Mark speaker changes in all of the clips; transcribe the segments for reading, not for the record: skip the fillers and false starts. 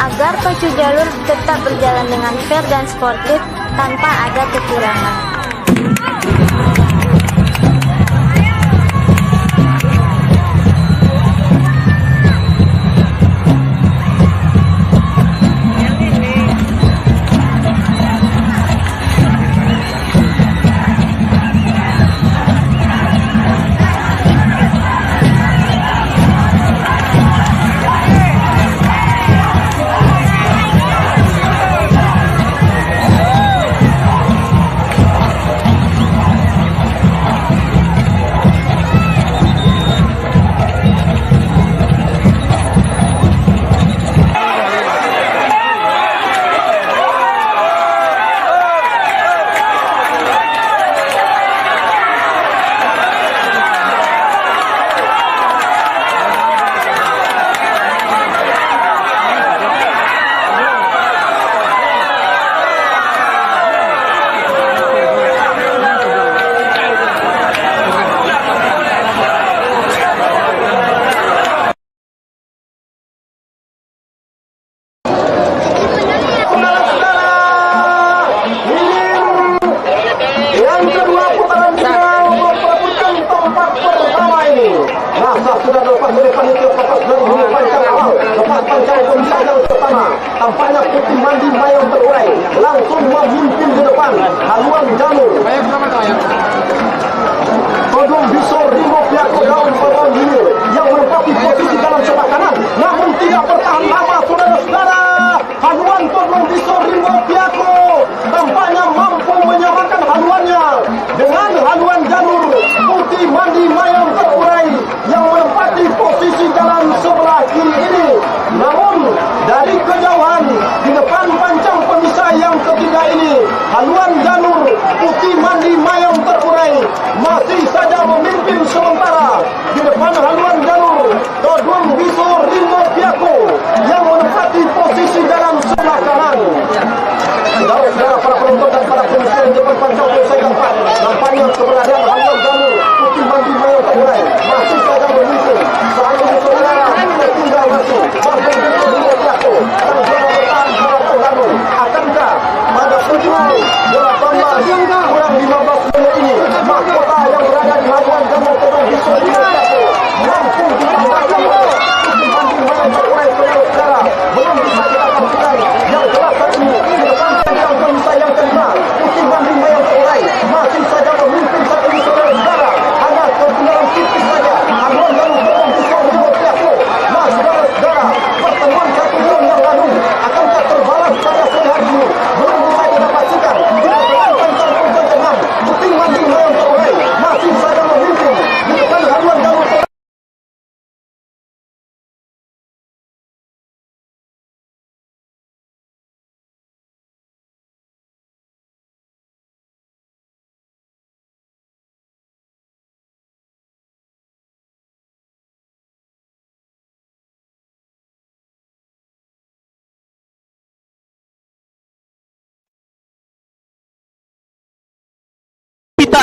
Speaker 1: agar pacu jalur tetap berjalan dengan fair dan sportif tanpa ada kecurangan.
Speaker 2: Sudah lepas dari panitia lepas pancang pemisah yang pertama. Tampaknya Putih Mandi Mayang terurai langsung memimpin di depan haluan jalur. Todong Bisor Rimbo Piako daun Todong ini yang menempati posisi dalam sebelah kanan, namun tidak bertahan lama, saudara-saudara. Haluan Todong Bisor Rimbo Piako tampaknya mampu menyamakan haluannya dengan haluan jalur Putih Mandi Mayang terurai yang menempati posisi dalam sebelah kiri ini. Namun dari kejauhan di depan pancang pemisah yang ketiga ini, haluan jalur Putih Mandi Mayang terurai masih saja memimpin sementara di depan haluan jalur Todong Bisor Rimbo Piako yang menempati posisi dalam sebelah kanan. Saudara-saudara, para penonton dan para pemirsa di depan pancang pemisah yang keempat, nampaknya keberadaan haluan jalur Putih Mandi Mayang terurai masih saja memimpin. Saat ini saudara tinggal masuk Todong Bisor Rimbo Piako dan sudah bertahan pada Todong. Akankah pada pukul 18 kurang 15 menit ini mahkota yang berada di haluan jalur Todong Bisor Rimbo Piako mampu dikalahkan oleh Putih Mandi Mayang terurai? Saudara-saudara, belum bisa kita pastikan. Yang jelas saat ini di depan pancang pemisah yang kelima, Putih Mandi Mayang terurai masih saja memimpin saat ini, saudara-saudara. Hanya ketinggalan tipis saja haluan jalur Todong Bisor Rimbo Piako. Nah, saudara-saudara, pertemuan 1 bulan yang lalu akankah terbalas pada sore hari ini? Belum bisa kita pastikan. Di depan pancang pemisah yang Putih Mandi Mayang terurai masih saja memimpin di depan haluan jalur Todong.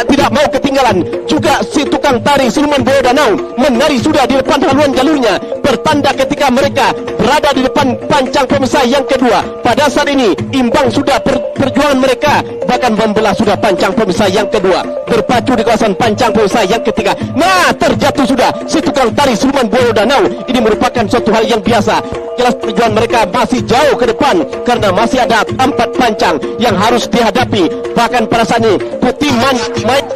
Speaker 2: Tidak mau ketinggalan juga si tukang tari Siluman Buaya Danau menari sudah di depan haluan jalurnya, bertanda ketika mereka berada di depan pancang pemisah yang kedua. Pada saat ini imbang sudah perjuangan mereka, bahkan membelah sudah pancang pemisah yang kedua, berpacu di kawasan pancang pemisah yang ketiga. Nah, terjatuh sudah si tukang tari Siluman Buaya Danau. Ini merupakan suatu hal yang biasa. Jelas perjuangan mereka masih jauh ke depan karena masih ada 4 pancang yang harus dihadapi. Bahkan pada saat ini Putih Mandi Mayang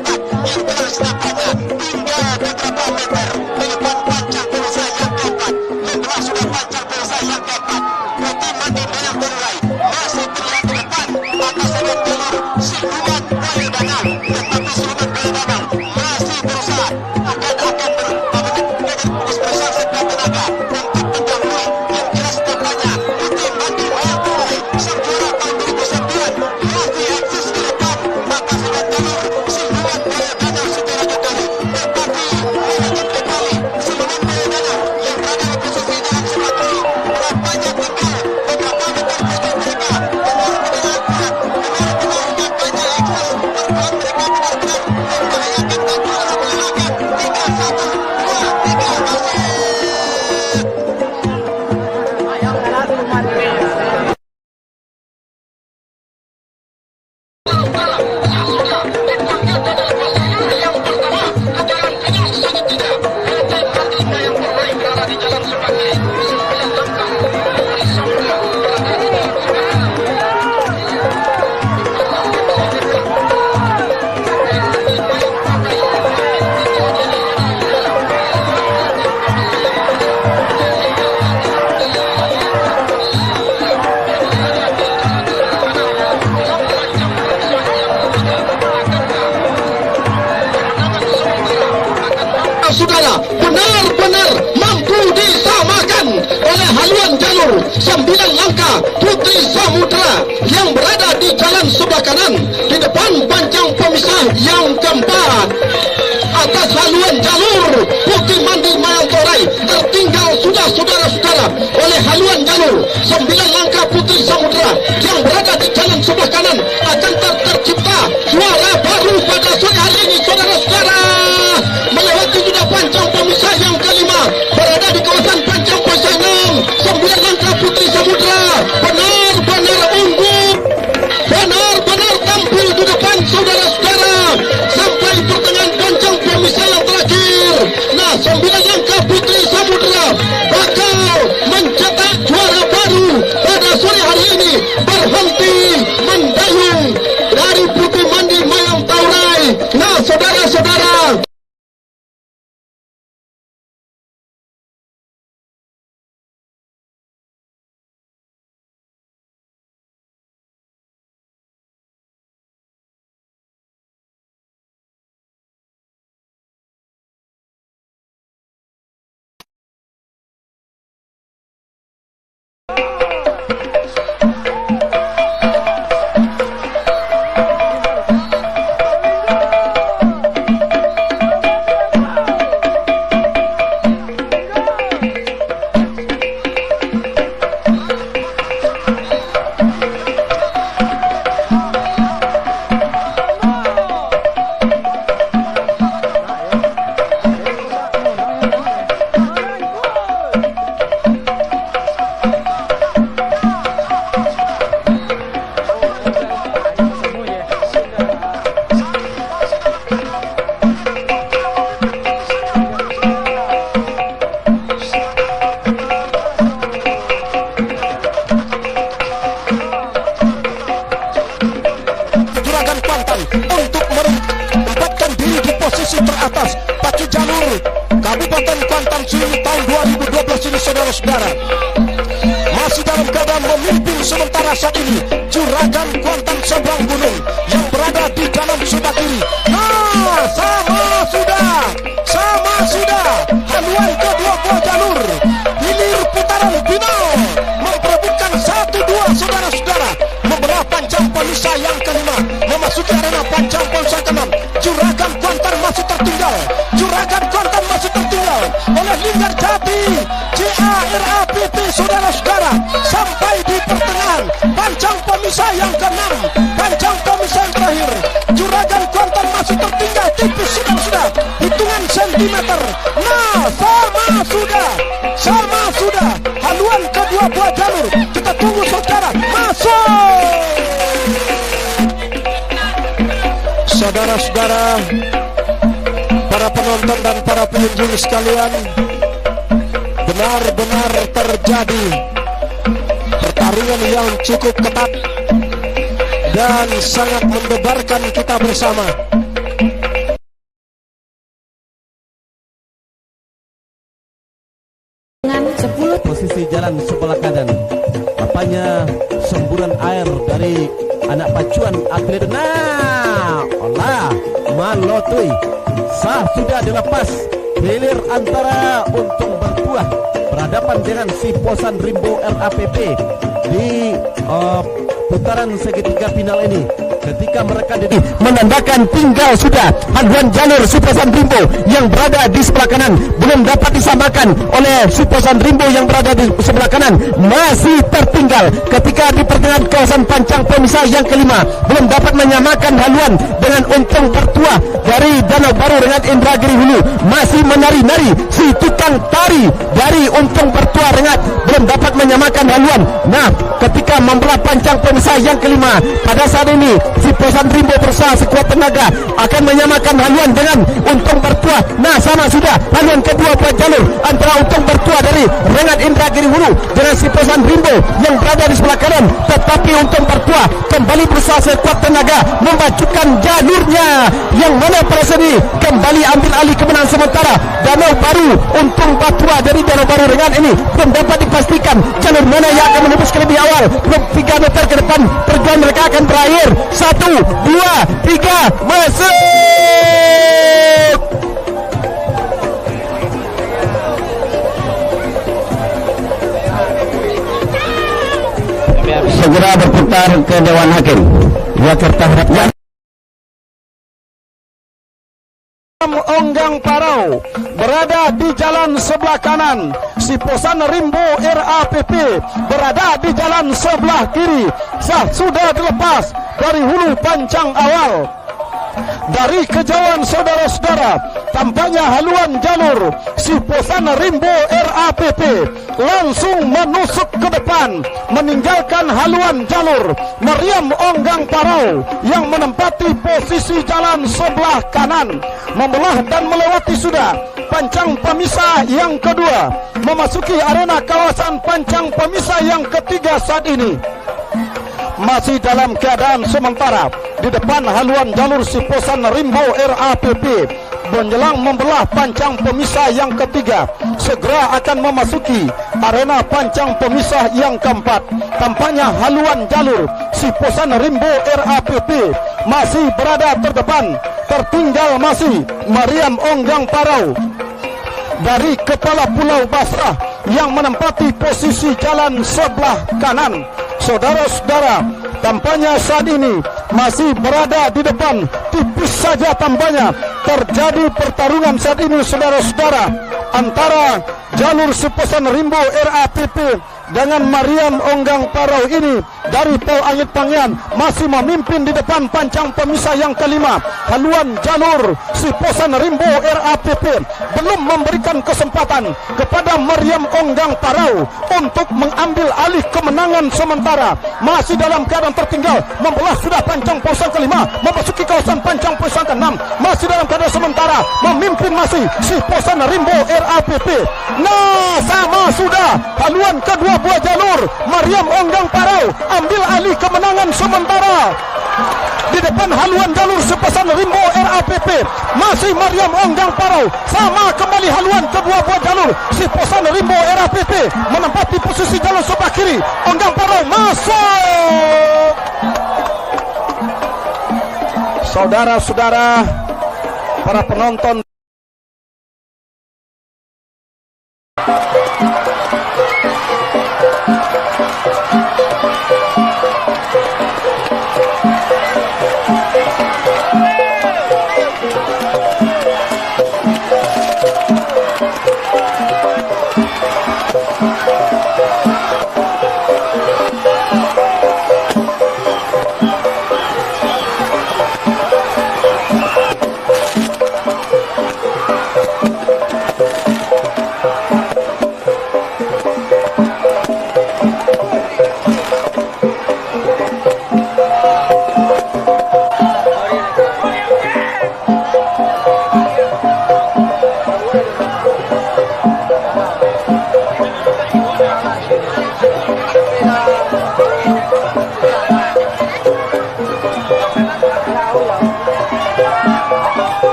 Speaker 3: 9 langkah Putri Samudra yang berada di jalan sebelah kanan di depan pancang pemisah yang keempat. Atas haluan jalur Putri Mandi Mayang Torai tertinggal sudah saudara-saudara oleh haluan jalur 9 langkah Putri Samudra yang berada di jalan sebelah kanan. Akan tercipta suara baru pada sore hari ini saudara-saudara, melewati sudah pancang pemisah yang kelima, berada di kawasan pancang pemisah 6. 9 langkah Putri Samudra benar-benar unggul, benar-benar tampil di depan saudara-saudara sampai pertengahan pancang pemisah yang terakhir. Nah, 9 langkah Putri Samudra bakal mencetak juara baru pada sore hari ini, berhenti mendayung dari Putri Mandi Mayang Taurai. Nah, saudara-saudara, untuk menempatkan diri di posisi teratas pacu jalur Kabupaten Kuantan Sengingi tahun 2012 ini saudara-saudara. Masih dalam keadaan memimpin sementara saat ini Juragan Kuantan Seberang Gunung yang berada di dalam sebelah kiri. Nah, sama sudah haluan kedua buah jalur hilir putaran final memperebutkan 1-2 saudara-saudara, membelah pancang pemisah yang kelima, memasuki arena pancang pemisah ke-6. Juragan Kuantan masih tertinggal, Juragan Kuantan masih tertinggal oleh Linggar Jati JARAPP saudara-saudara, sampai di pertengahan pancang pemisah yang ke-6, pancang pemisah yang terakhir. Juragan Kuantan masih tertinggal tipis sudah hitungan sentimeter. Nah, sama sudah haluan kedua buah jalur. Kita tunggu saudara masuk. Saudara-saudara, para penonton dan para pengunjung sekalian, benar-benar terjadi pertarungan yang cukup ketat dan sangat mendebarkan kita bersama.
Speaker 1: Dengan 10
Speaker 4: posisi jalan sebelah kanan, apanya semburan air dari anak pacuan atlet. Nah, olah malotui sah sudah dilepas, hilir antara untung bertuah berhadapan dengan si Posan Rimbo RAPP di putaran segitiga final ini. Ketika mereka menandakan tinggal sudah haluan jalur Suposan Rimbo yang berada di sebelah kanan, belum dapat disamakan oleh Suposan Rimbo yang berada di sebelah kanan, masih tertinggal ketika di pertengahan kawasan pancang pemisah yang kelima, belum dapat menyamakan haluan dengan untung bertuah dari Danau Baru dengan Indragiri Hulu. Masih menari-nari si tukang tari dari untung bertuah rengat, belum dapat menyamakan haluan. Nah, ketika membelah pancang pemisah yang kelima, pada saat ini si Posan Rimbo berusaha sekuat tenaga akan menyamakan haluan dengan untung bertuah. Nah, sama sudah haluan kedua buat jalur antara untung bertuah dari Rengat Indragiri Hulu dengan si Posan Rimbo yang berada di sebelah kanan. Tetapi untung bertuah kembali berusaha sekuat tenaga memajukan jalurnya, yang mana pada sini kembali ambil alih kemenangan sementara Danau Baru. Untung bertuah dari Danau Baru Rengat ini belum dapat dipastikan jalur mana yang akan menembus ke lebih awal. 3 meter ke depan perjuangan mereka akan berakhir. 1, 2, 3, masuk.
Speaker 5: segera berputar ke Dewan Hakim. Jakarta harapkan
Speaker 2: Onggang Parau berada di jalan sebelah kanan, si Posan Rimbo RAPP berada di jalan sebelah kiri. Sudah dilepas dari hulu pancang awal. Dari kejauhan saudara-saudara, tampaknya haluan jalur si Posan Rimbo RAPP langsung menusuk ke depan, meninggalkan haluan jalur Mariam Onggang Parau yang menempati posisi jalan sebelah kanan, membelah dan melewati sudah pancang pemisah yang kedua, memasuki arena kawasan pancang pemisah yang ketiga saat ini. Masih dalam keadaan sementara di depan haluan jalur si Posan Rimbo RAPP menjelang membelah pancang pemisah yang ketiga, segera akan memasuki arena pancang pemisah yang keempat. Tampaknya haluan jalur si Posan Rimbo RAPP masih berada terdepan, tertinggal masih Mariam Onggang Parau dari Kepala Pulau Basrah yang menempati posisi jalan sebelah kanan. Saudara-saudara, tampaknya saat ini masih berada di depan, tipis saja tampaknya terjadi pertarungan saat ini saudara-saudara antara jalur si Posan Rimbo RAPP dengan Mariam Onggang Parau ini dari Pol Angit Pangian masih memimpin di depan pancang pemisah yang kelima. Haluan jalur si Posan Rimbo RAPP belum memberikan kesempatan kepada Mariam Onggang Parau untuk mengambil alih kemenangan sementara. Masih dalam keadaan tertinggal, membelah sudah pancang pemisah kelima, memasuki kawasan pancang pemisah keenam. Masih dalam keadaan sementara, memimpin masih si Posan Rimbo RAPP. Nah, sama sudah haluan kedua buah jalur Mariam Onggang Parau ambil alih kemenangan sementara di depan haluan jalur si Posan Rimbo RAPP. Masih Mariam Onggang Parau, sama kembali haluan kedua buah jalur si Posan Rimbo RAPP menempati posisi jalur sebelah kiri. Onggang Parau masuk. Saudara-saudara, para penonton,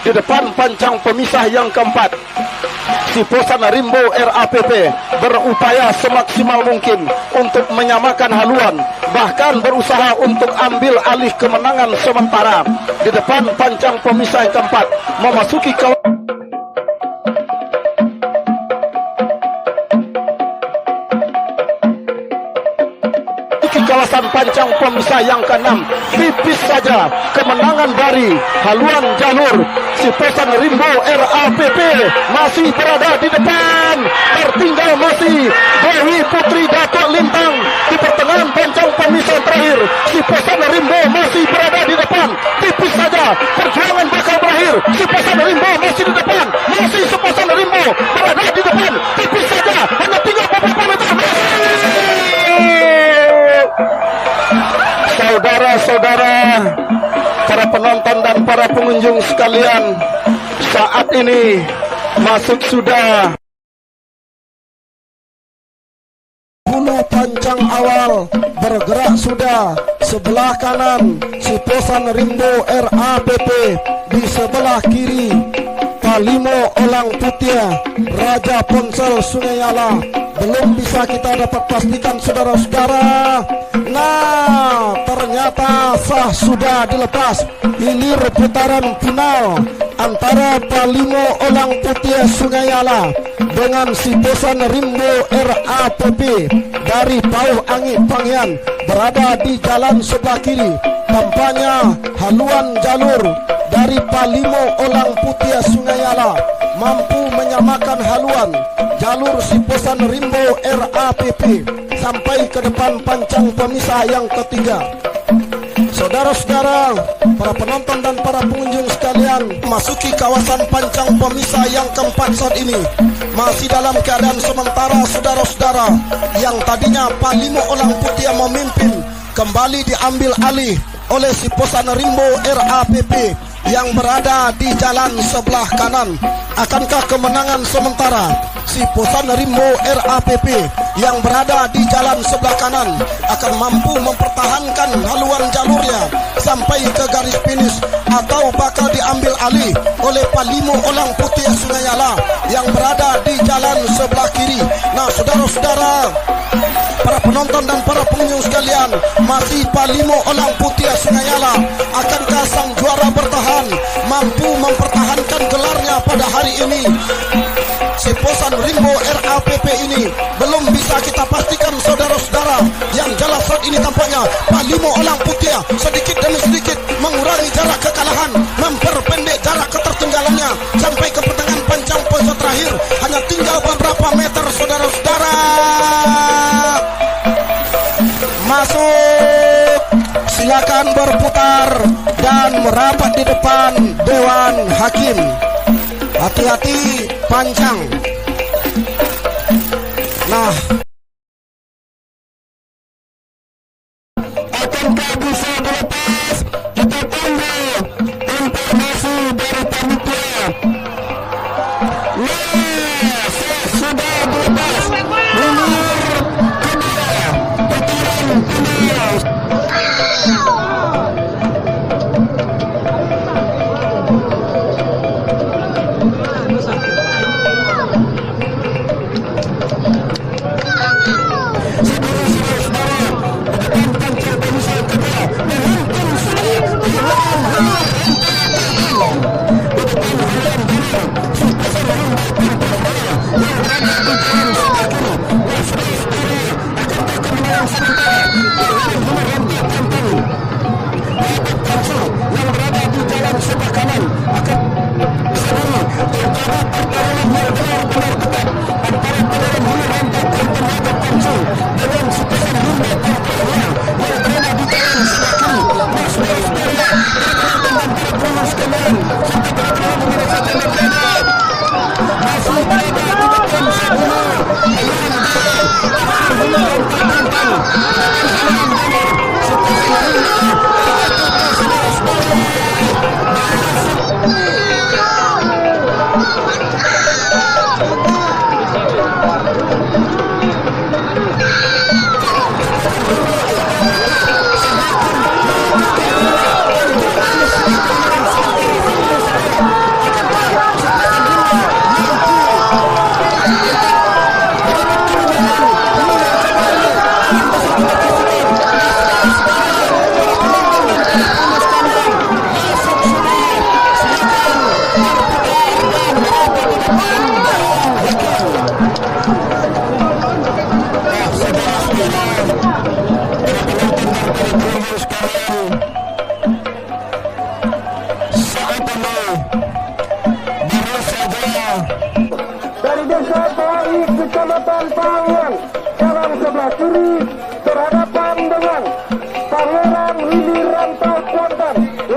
Speaker 2: di depan pancang pemisah yang keempat. Siposan Rimbo RAPP berupaya semaksimal mungkin untuk menyamakan haluan, bahkan berusaha untuk ambil alih kemenangan sementara di depan pancang pemisah yang keempat, memasuki kawasan pancang pemisah yang keenam. Tipis saja kemenangan dari haluan jalur. Siposan Rimbo RAPP masih berada di depan. Tertinggal masih Dewi Putri Datuk Lintang di pertengahan pancang pemisah terakhir. Siposan Rimbo masih berada di depan. Tipis saja perjuangan bakal berakhir. Siposan Rimbo masih di depan. Masih Siposan Rimbo berada di depan. Tipis saja, hanya tinggal beberapa meter. Saudara-saudara, para penonton dan para pengunjung sekalian, saat ini masuk sudah bulu pancang awal, bergerak sudah. Sebelah kanan Siposan Rimbo RAPP, di sebelah kiri Palimo Olang Putia Raja Ponsel Sungai Ala. Belum bisa kita dapat pastikan saudara-saudara. Nah, ternyata sah sudah dilepas. Hilir putaran final antara Palimo Olang Putia Sungai Ala dengan Siposan Rimbo RAPP dari Pauh Angit Pangyan, berada di jalan sebelah kiri. Tampaknya haluan jalur dari Palimo Olang Putia Sungai Ala mampu menyamakan haluan jalur Siposan Rimbo RAPP sampai ke depan pancang pemisah yang ketiga. Saudara-saudara, para penonton dan para pengunjung sekalian, masuki kawasan pancang pemisah yang keempat saat ini. Masih dalam keadaan sementara saudara-saudara, yang tadinya Palimo Olang Putia memimpin kembali diambil alih oleh Siposan Rimbo RAPP yang berada di jalan sebelah kanan. Akankah kemenangan sementara Siposan Rimbo RAPP yang berada di jalan sebelah kanan akan mampu mempertahankan haluan jalurnya sampai ke garis finish, atau bakal diambil alih oleh Palimo Olang Putia Sungai Ala yang berada di jalan sebelah kiri? Nah, saudara-saudara, para penonton dan para pengunjung sekalian, masih Palimo Olang Putia Sungai Ala. Akankah sang juara bertahan, mampu mempertahankan gelarnya pada hari ini? Siposan Rimbo RAPP ini belum bisa kita pastikan saudara-saudara. Yang jelas saat ini tampaknya Palimo Olang Putia sedikit demi sedikit mengurangi jarak kekalahan, memperpendek jarak ketertinggalannya sampai ke pertengahan pancang pojok terakhir. Hanya tinggal beberapa meter saudara-saudara. Masuk, silakan berputar dan merapat di depan Dewan Hakim. Hati-hati pancang. Nah, akankah bisa dilepas? Kita tunggu informasi dari panitia. Nah, sudah dilepas. Hilir kedua, putaran final.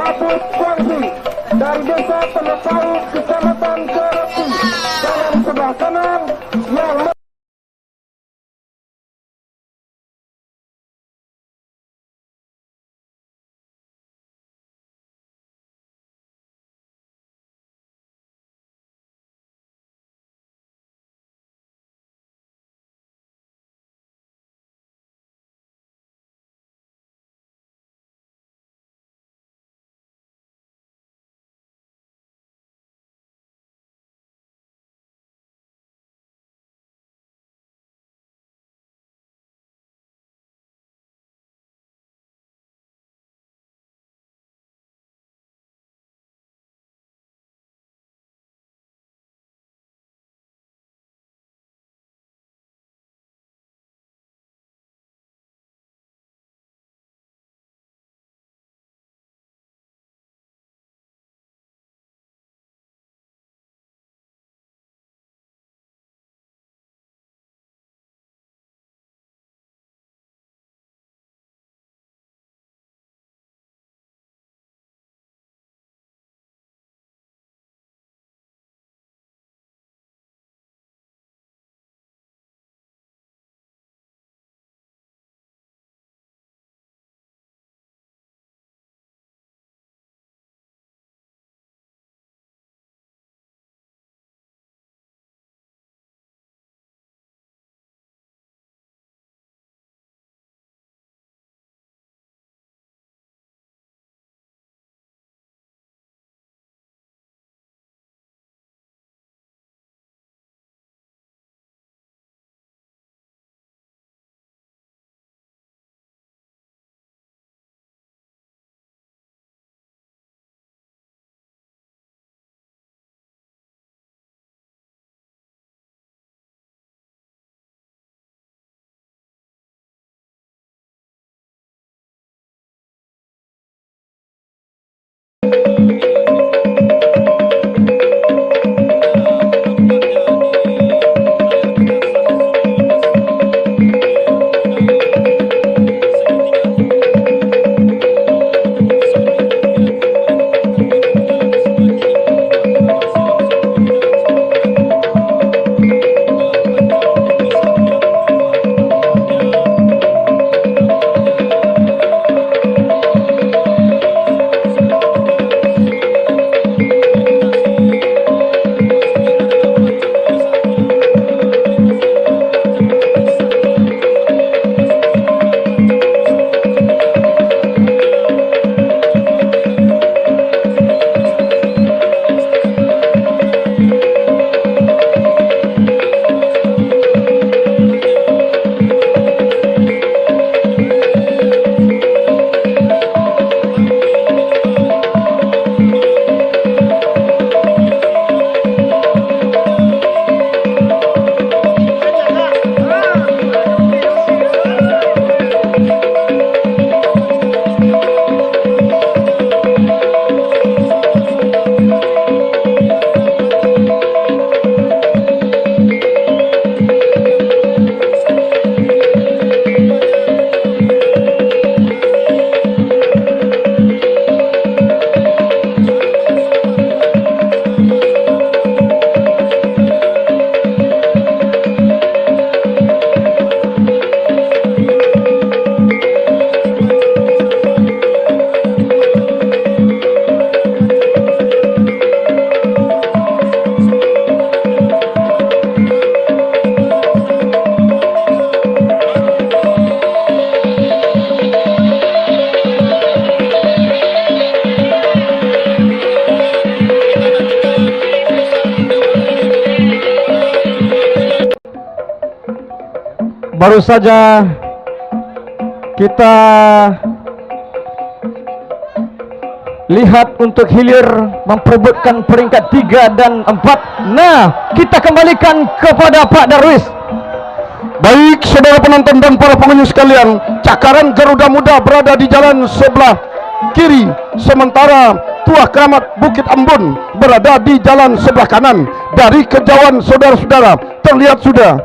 Speaker 2: Mahfud Kuangsi dari Desa Telesari, Kecamatan Kerapi, jalan sebelah kanan yang
Speaker 6: baru saja kita lihat untuk hilir memperebutkan peringkat 3 dan 4. Nah, kita kembalikan kepada Pak Darwis.
Speaker 2: Baik saudara penonton dan para pengunjung sekalian, cakaran Garuda Muda berada di jalan sebelah kiri, sementara Tuah Keramat Bukit Ambon berada di jalan sebelah kanan. Dari kejauhan saudara-saudara terlihat sudah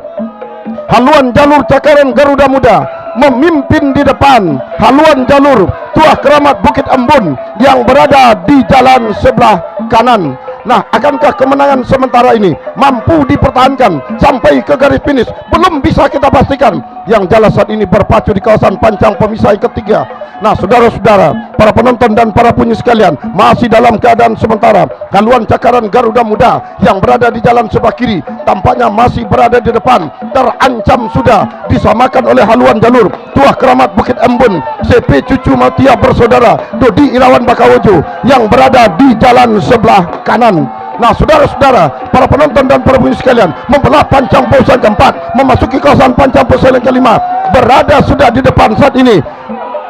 Speaker 2: haluan jalur cakaran Garuda Muda
Speaker 3: memimpin di depan haluan jalur Tuah Keramat Bukit Embun yang berada di jalan sebelah kanan. Nah, akankah kemenangan sementara ini mampu dipertahankan sampai ke garis finish? Belum bisa kita pastikan. Yang jelas saat ini berpacu di kawasan pancang pemisah yang ketiga. Nah, saudara-saudara, para penonton dan para pengunjung sekalian, masih dalam keadaan sementara haluan cakaran Garuda Muda yang berada di jalan sebelah kiri tampaknya masih berada di depan, terancam sudah disamakan oleh haluan jalur Tuah Keramat Bukit Embun CP Cucu Matia Bersaudara Dodi Irawan Bakawojo yang berada di jalan sebelah kanan. Nah, saudara-saudara, para penonton dan para pengunjung sekalian, membelah pancang posan keempat, memasuki kawasan pancang posan yang kelima, berada sudah di depan saat ini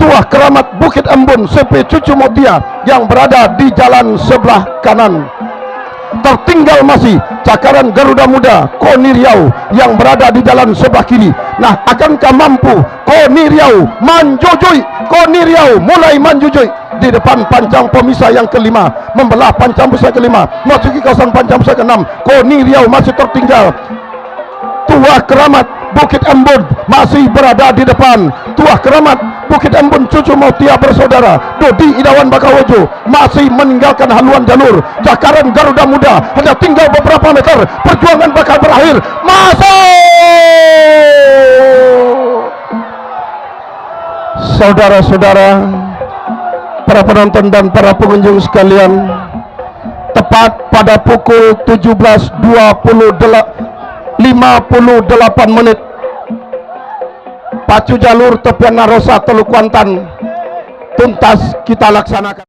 Speaker 3: Tuah Keramat Bukit Embun CP Cucu Mutia yang berada di jalan sebelah kanan. Tertinggal masih cakaran Garuda Muda Koni Riau yang berada di jalan sebelah kiri. Nah, akankah mampu Koni Riau manjujui? Koni Riau mulai manjujui di depan pancang pemisah yang kelima, membelah pancang pemisah kelima, masuki kawasan pancang pemisah keenam. Koni Riau masih tertinggal. Tuah Keramat Bukit Embun masih berada di depan. Tuah Keramat Bukit Embun Cucu Mutia Bersaudara Dodi Irawan Bakawojo masih meninggalkan haluan jalur cakaran Garuda Muda. Hanya tinggal beberapa meter, perjuangan bakal berakhir. Masuk, saudara-saudara, para penonton dan para pengunjung sekalian, tepat pada pukul 17.58 menit pacu jalur Tepian Narosa Teluk Kuantan tuntas kita laksanakan.